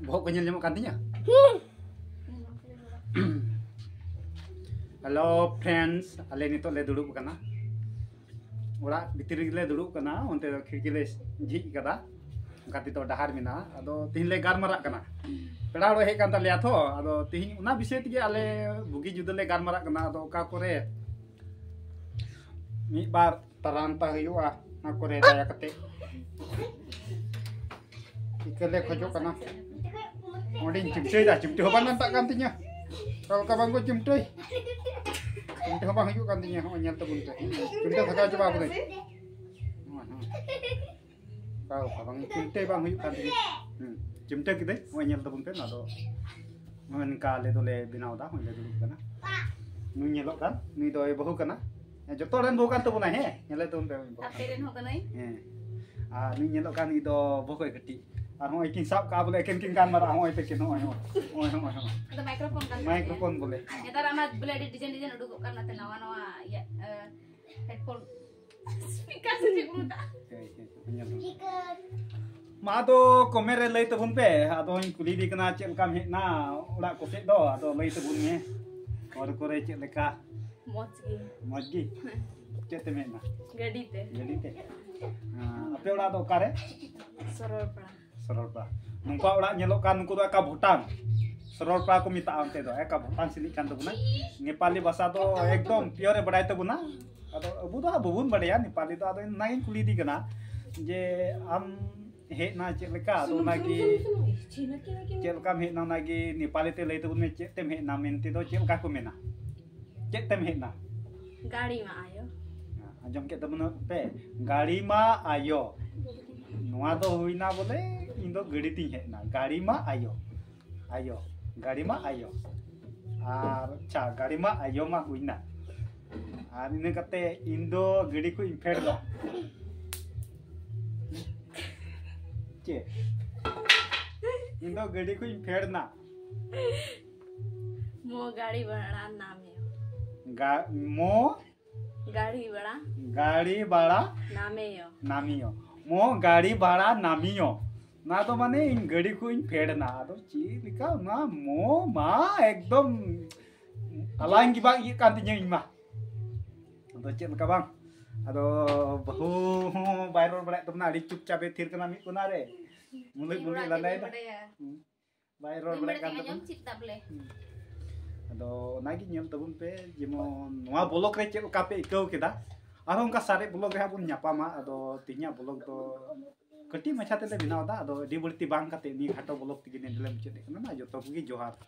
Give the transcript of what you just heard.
Bohok ko nyel nyamuk kantinya. Halo friends, ale nito le duduk kana. Ora bitiri le duduk kana, onte khirki le jhik kada. Kati to dahar mina, ado tihin le gar marak kana. Peda ro hek kan ta liya tho, ado tihin una bisay tige ale bugi juda le gar marak kana, ado ka kore mi bar taranta huyu'a na kore daya kate. Ikale khojo kana. Odin cimtoy dah, cimtoy hoban nantak kantinya. Kalau kabang ko cimtoy. Cimtoy hoban huyuk kantinya, ho nyal tabun te. Cimtoy thaka coba boleh. Kau kabang cimtoy bang huyuk kantinya. Cimtoy kite, ho nyal tabun te na do. Ngan kale dole binaw da, ho le dulu kana. Nu nyelok kan, nu do bahu kana. Joto ren bahu kan tabun he, nyale tabun te. Ate ren ho kanai. Nu nyelok kan ido bokoi keti. Arho ikin sab ka boleh ken kan marah ho ipekin ho. Ada mikrofon kan. Mikrofon boleh. Ntar amat boleh ada desain uduk kan nanti nawa ya headphone speaker sih muda. Ma do komere lay tabun pe ado in kuli di kana cel kam hekna ora ko fet do ado lay tabun me or kore cel leka moji cet temena Gadi te ape ora do kare Sorolpa nungpa ora nyelok kan nungku do ka Bhutan Sorolpa ko mita ante do ka Bhutan sini kan tabuna Nepali bahasa do ekdom pure badai tabuna ado abu do bubun badaya Nepali do ado nagin kuli di kana je am hek na cek leka do nagi cek kam hek na nagi Nepali te lay tabun me cek tem hek na menti do cek ka ko mena cek tem hek na gadi ma ayo ajam ke tabun pe gadi ma ayo noa do huina bole indo gadi ting hek na gadi ma ayo ayo gadi ma ayo ar cha gadi ma ayo ma huina ar ine kate indo gadi ko imfer do ce indo gadi ko imfer na mo gadi bada name mo गाड़ी भाड़ा नामियो मो गाड़ी भाड़ा नामियो ना तो माने इन गाड़ी को इन फेड ना तो ची लिखा ना मो मा एकदम अलाइन की बात ये कांतिnya इमा तो चेत लका बांग अदो बहु वायरल बड़ा तबना अड़ी चुपचाप थिर कना मिट कोना रे मुले लानाय दा वायरल बड़ा kan tabun ado nagi nyam tabun pe jemon noa blog re cek ka pe ikau keda aro onka sare blog re bun nyapa ma ado tinya blog do keti macha te binaw da ado di burti bang kate ni khato blog tigine dilem cek kana na joto gi johar